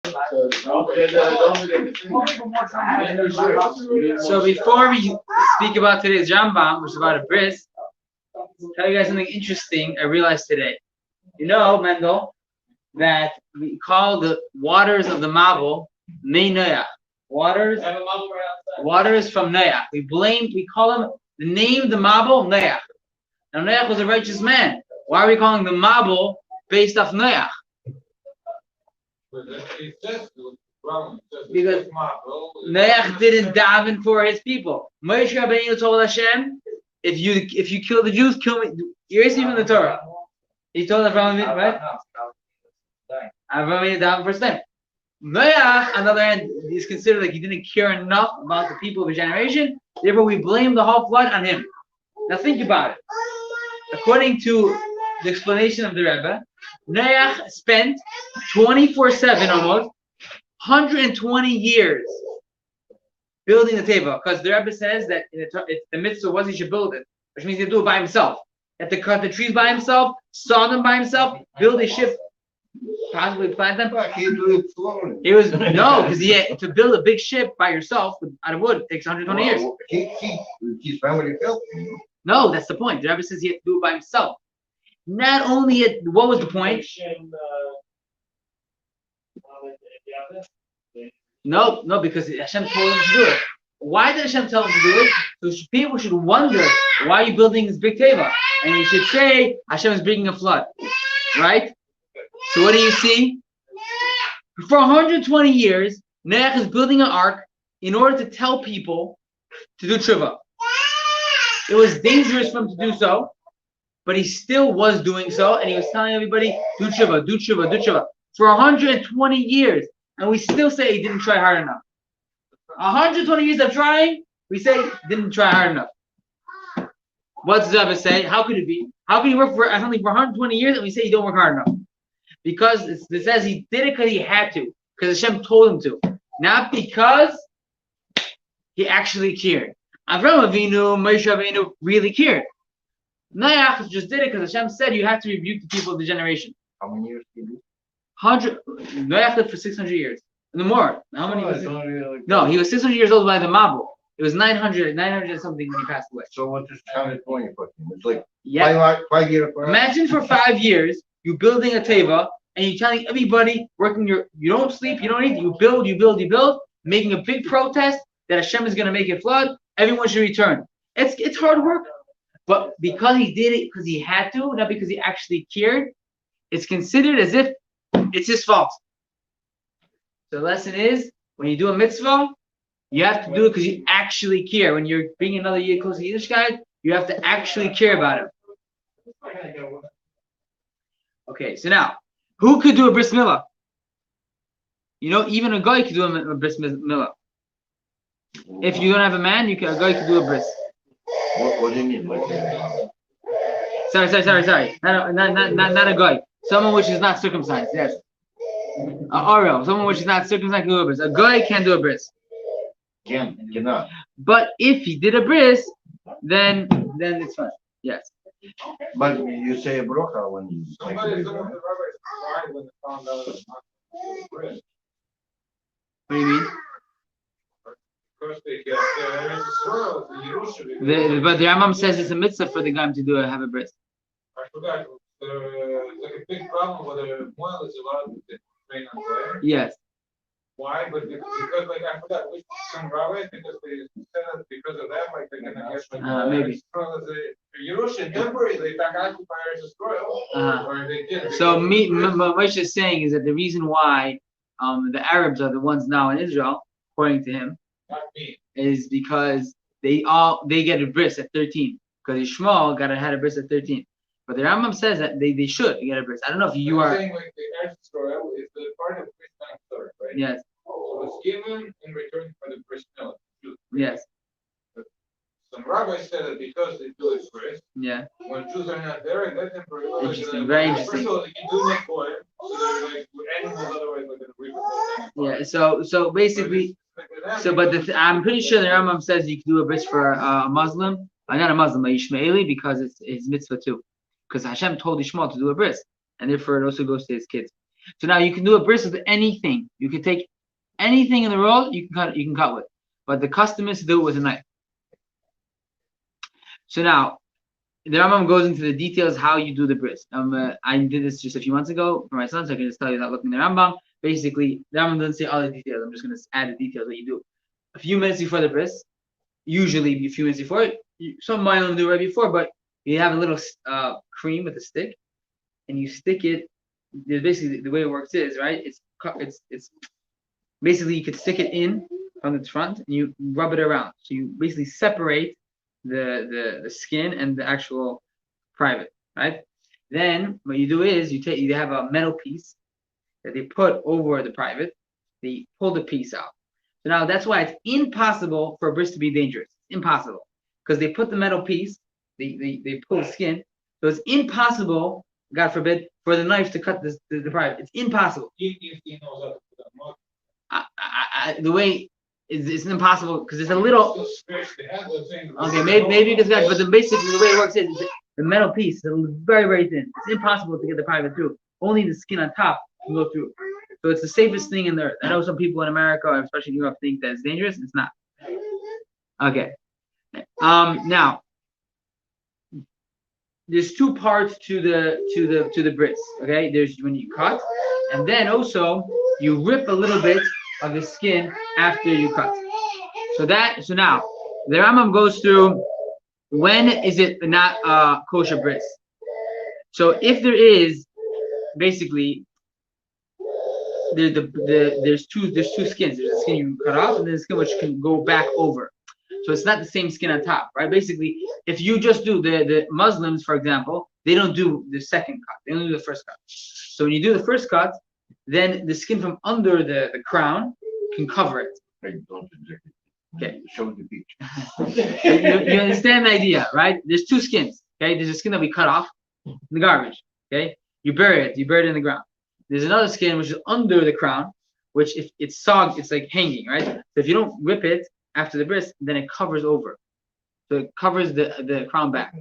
So before we speak about today's Rambam, which is about a bris, I'll tell you guys something interesting I realized today. You know, Mendel, that we call the waters of the Mabul Mei Noach. Waters from Noach. We call him, the name the Mabul Noach. Now Noach was a righteous man. Why are we calling the Mabul based off Noach? Because Noach didn't daven for his people. Moshe Rabbeinu told Hashem, if you kill the Jews, kill me. You're from the Torah. He told Avraham, right? Avraham davened for them. Noach, on the other hand, is considered like he didn't care enough about the people of his generation. Therefore, we blame the whole flood on him. Now think about it. According to the explanation of the Rebbe, Noach spent 24/7 almost 120 years building the teva, because the Rebbe says that the mitzvah was he should build it, which means he had to do it by himself. He had to cut the trees by himself, saw them by himself, build a ship, possibly plant them. He was because he had to build a big ship by yourself out of wood. It takes 120 years. His family helped. No, that's the point. The Rebbe says he had to do it by himself. Not only what was the point? No, because Hashem told him to do it. Why did Hashem tell him to do it? So people should wonder, why are you building this big teva? And you should say Hashem is bringing a flood, right? So what do you see? For 120 years, Noach is building an ark in order to tell people to do tshuva. It was dangerous for him to do so, but he still was doing so, and he was telling everybody, do tshuva, do tshuva, do tshuva. For 120 years, and we still say he didn't try hard enough. 120 years of trying, we say didn't try hard enough. What does the Rebbe say? How could it be? How can you work for something for 120 years and we say you don't work hard enough? Because it says he did it because he had to, because Hashem told him to, not because he actually cared. Avraham Avinu, Moshe Rabbeinu really cared. Noach just did it because Hashem said you have to rebuke the people of the generation. How many years did he? Noach lived for 600 years. And more. How many was it? No, he was 600 years old by the Mabul. It was 900 something when he passed away. So what does counted 20 for him? It's like 5 years. Imagine for 5 years, you building a teva, and you're telling everybody working you don't sleep, you don't eat, you build, making a big protest that Hashem is going to make it flood. Everyone should return. It's hard work. But because he did it because he had to, not because he actually cared, it's considered as if it's his fault. So the lesson is, when you do a mitzvah, you have to do it because you actually care. When you're bringing another year close to Yiddishkeit, you have to actually care about it. Okay, so now, who could do a bris milah? You know, even a guy could do a bris milah. If you don't have a man, a guy could do a bris. What do you mean? Sorry. Not a guy. Someone which is not circumcised. Yes. Oro. Someone which is not circumcised can do a bris. A guy can't do a bris. Cannot. But if he did a bris, then it's fine. Yes. But you say a brocha when you. What do you mean? But the Rambam says it's a mitzvah for the guy to have a bris. I forgot. Like a big problem with a moil is allowed to train on fire. Yes. Why? But because like I forgot which some rabbis because they said that because of that, like they're gonna get like maybe. Yerusha temporary they back occupiers destroy or they did. So what Moshe is saying is that the reason why the Arabs are the ones now in Israel, according to him, is because they get a bris at 13. Because Ishmael had a bris at 13. But the Rambam says that they should get a bris. I don't know if you are saying like the Eretz Yisrael is the part of bris third, right? Yes. So it's given in return for the bris milah. Yes. Some rabbis said that because they do it bris, when Jews are not there, that temporary. Interesting, very interesting. First of all, you do make oil, so they're like animals, otherwise they're gonna reap the whole thing. Yeah. So basically. But I'm pretty sure the Rambam says you can do a bris for a Muslim, not a Muslim, a Ishmaeli, because it's mitzvah too. Because Hashem told Ishmael to do a bris, and therefore it also goes to his kids. So now you can do a bris with anything. You can take anything in the world. You can cut with. But the custom is to do it with a knife. So now the Rambam goes into the details how you do the bris. I did this just a few months ago for my son, so I can just tell you that looking at the Rambam. Basically, the Rambam doesn't say all the details. I'm just going to add the details that you do. A few minutes before the bris, usually a few minutes before. Some might only do it right before, but you have a little cream with a stick, and you stick it. Basically, the way it works is right. It's basically you could stick it in from the front, and you rub it around. So you basically separate the skin and the actual private, right? Then what you do is you have a metal piece that they put over the private. They pull the piece out. So now that's why it's impossible for a bris to be dangerous. It's impossible because they put the metal piece, they pull the skin. So it's impossible, God forbid, for the knife to cut the private. It's impossible. If he knows how to put a mark. The way it's impossible because it's a little. Okay, maybe because but basically the way it works is the metal piece is very, very thin. It's impossible to get the private through. Only the skin on top can go through. So it's the safest thing in the earth. I know some people in America, especially in Europe, think that it's dangerous. It's not. Okay. Now there's two parts to the bris. Okay. There's when you cut, and then also you rip a little bit of the skin after you cut. So now the Rambam goes through when is it not kosher bris. So if there is basically there's two skins. There's a skin you cut off and there's a skin which can go back over. So it's not the same skin on top, right? Basically, if you just do the Muslims, for example, they don't do the second cut. They only do the first cut. So when you do the first cut, then the skin from under the crown can cover it. Okay. Show the beach. you understand the idea, right? There's two skins. Okay, there's a skin that we cut off in the garbage. Okay, you bury it in the ground. There's another skin which is under the crown, which if it's sogged, it's like hanging, right? So if you don't rip it after the bris, then it covers over. So it covers the crown back.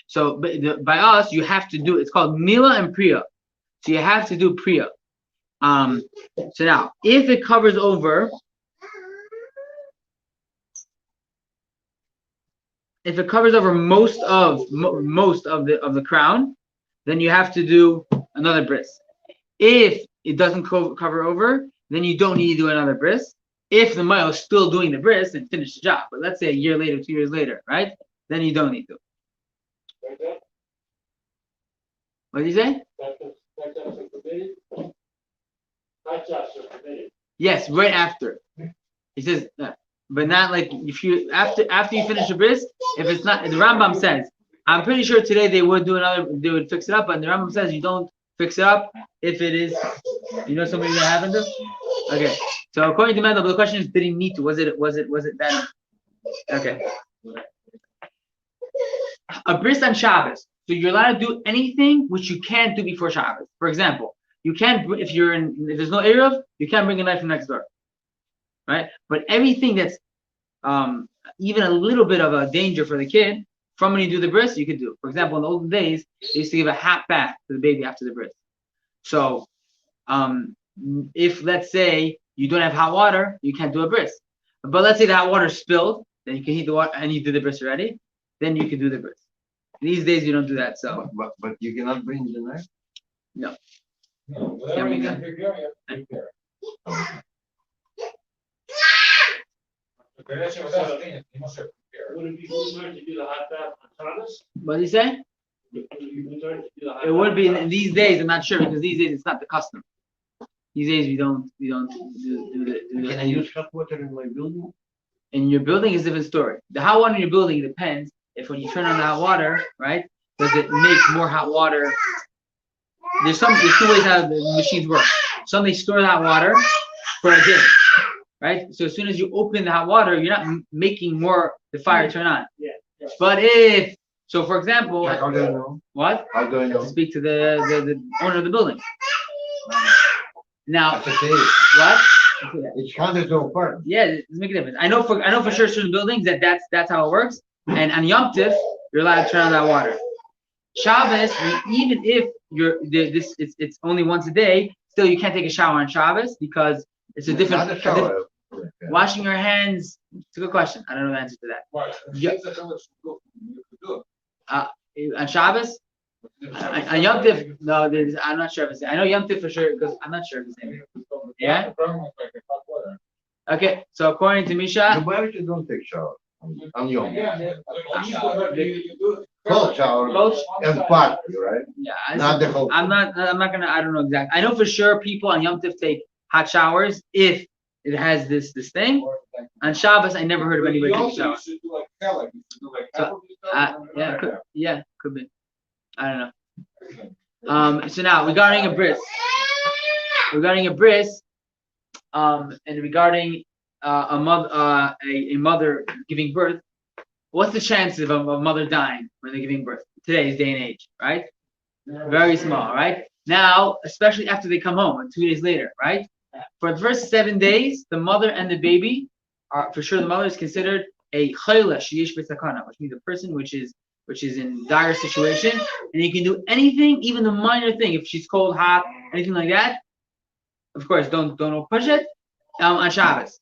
So by us, you have to do, it's called Mila and Priya. So you have to do Priya. So now, if it covers over, most of the crown, then you have to do another bris. If it doesn't cover over, then you don't need to do another bris. If the male is still doing the bris and finish the job, but let's say a year later, 2 years later, right? Then you don't need to. What did you say? Yes, right after. He says, but not like if you after you finish the bris. If it's not, the Rambam says, I'm pretty sure today they would fix it up, but the Rambam says you don't fix it up if it is, something that happened to. Okay, so according to Mendel, the question is, did he need to? Was it that? Okay. A bris on Shabbos. So you're allowed to do anything which you can't do before Shabbos. For example, you can't, if there's no Eruv, you can't bring a knife from next door, right? But everything that's even a little bit of a danger for the kid, from when you do the bris, you could do. For example, in the olden days, they used to give a hot bath to the baby after the bris. So if, let's say, you don't have hot water, you can't do a bris. But let's say the hot water spilled, then you can heat the water and you do the bris already, then you can do the bris. These days, you don't do that, so. But you cannot bring the knife? No, Yeah, whatever we you got- can prepare, you have to prepare. Перед этим остальные не можешь prepare. Would it be good to do the hot bath on Shabbos? What did he say? Would it be good to do the hot It would bath be on in these days. I'm not sure because these days it's not the custom. These days we don't do Can I use hot water in my building? in your building is a different story. The hot water in your building depends if when you turn on the hot water, right? Does it make more hot water? There's two ways how the machines work. Some they store that water for a day, right? So as soon as you open the hot water, you're not making more the fire turn on. Yeah. But for example, How do I know? what? How do I know? To speak to the owner of the building. Now, That's okay. what? It's counted to a part. Yeah, it doesn't make a difference. I know for sure certain buildings that's how it works. And on Yom Tif, you're allowed to turn on that water. Shabbos, even if it's only once a day, still you can't take a shower on Shabbos because it's a different. Not a shower. Washing your hands. It's a good question. I don't know the answer to that. Why? Yeah. That's a fellow should do. On Shabbos, on Yom Tif, no, I'm not sure if it's. I know Yom Tif for sure because I'm not sure if it's in. Yeah? The problem is like a hot water. Okay, so according to The Misha, Bible don't take shower. I'm young. Yeah, you do. Cold shower Cold- and part, right? yeah, Not the whole. I'm not gonna. I don't know exactly. I know for sure people on Yom Tif take hot showers if it has this thing. On Shabbos, I never heard of anybody You taking a also shower. should do like Kelly, you should do like So, half of the stuff. Could be. I don't know. So now regarding a bris, and regarding a mother giving birth, what's the chances of a mother dying when they're giving birth? Today's day and age, right? Very small, right? Now, especially after they come home, 2 days later, right? For the first 7 days, the mother and the baby are for sure. The mother is considered a chayla sheyesh b'sakana, which means a person which is in dire situation, and you can do anything, even the minor thing. If she's cold, hot, anything like that, of course, don't push it on Shabbos.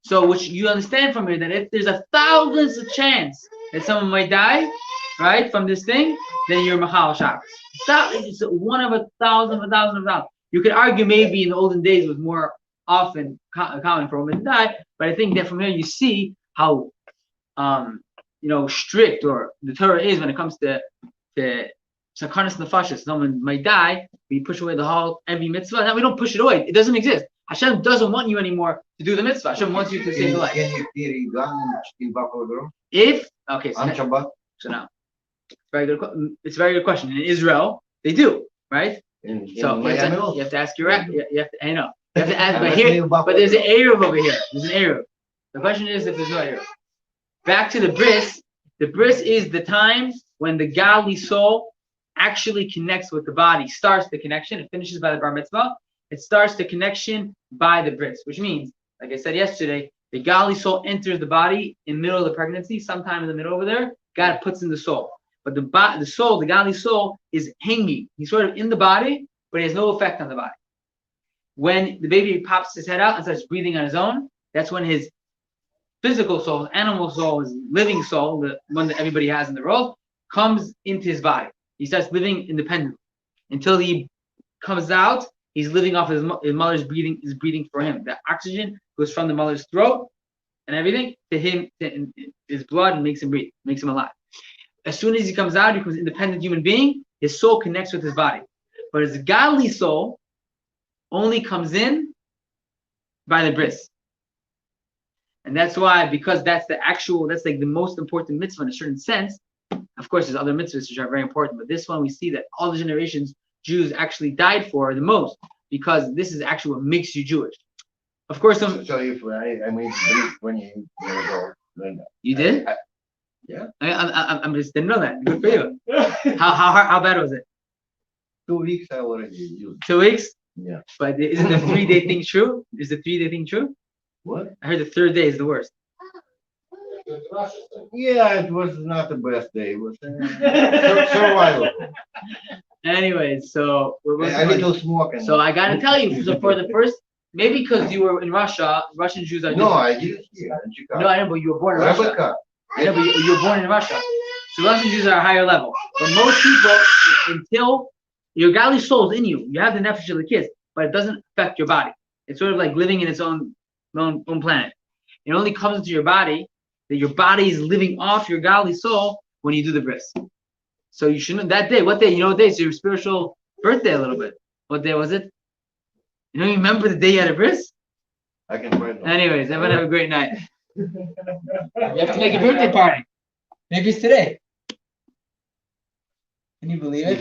So, which you understand from here that if there's 1,000% chance that someone might die, right, from this thing, then you're Machal Shabbos. It's 1 of 1,000. You could argue maybe in the olden days it was more often common for a woman to die, but I think that from here you see how strict or the Torah is when it comes to sakanas nefashos. Someone might die, we push away every mitzvah. Now we don't push it away; it doesn't exist. Hashem doesn't want you anymore to do the mitzvah. Hashem wants you to save the life. Can you carry gun in Buffalo Grove? On Shabbat? So now, it's a very good question. In Israel, they do, right? So you have to ask your you have to. I know. You have to ask, but there's an Eruv over here. There's an Eruv. The question is if there's no Eruv. Back to the bris. The bris is the time when the godly soul actually connects with the body, starts the connection. It finishes by the bar mitzvah. It starts the connection by the bris, which means, like I said yesterday, the godly soul enters the body in the middle of the pregnancy, sometime in the middle over there. God puts in the soul. But the soul, the godly soul, is hanging. He's sort of in the body, but he has no effect on the body. When the baby pops his head out and starts breathing on his own, that's when his physical soul, animal soul, his living soul, the one that everybody has in the world, comes into his body. He starts living independently. Until he comes out, he's living off his mother's breathing, is breathing for him. The oxygen goes from the mother's throat and everything to him, to his blood, and makes him breathe, makes him alive. As soon as he comes out, he becomes an independent human being. His soul connects with his body. But his godly soul only comes in by the bris. And that's why, because that's like the most important mitzvah in a certain sense. Of course, there's other mitzvahs which are very important, but this one we see that all the generations Jews actually died for the most, because this is actually what makes you Jewish. Of course, So if I made this 20 years old, then you did? Yeah. I just didn't know that. Good for you. How bad was it? 2 weeks I already used. 2 weeks? Yeah. But isn't the 3-day thing true? Is the 3-day thing true? What? I heard the 3rd day is the worst. Yeah, it was not the best day. It was survival. Anyways, so I need to smoke. So I gotta tell you, so for the first, maybe because you were in Russia, Russian Jews are No, different. I lived here in Chicago. No, I know, but you were born in Russia. Rebecca. I know, but you were born in Russia. So Russian Jews are a higher level. But most people, until your godly soul is in you, you have the nefesh of the kids, but it doesn't affect your body. It's sort of like living in its own planet. It only comes into your body, that your body is living off your godly soul when you do the bris. So you shouldn't, that day, what day? You know what day? It's your spiritual birthday a little bit. What day was it? You don't even remember the day you had a bris? I can find out. Anyways, everyone have a great night. You have to make a birthday party. Maybe it's today. Can you believe it?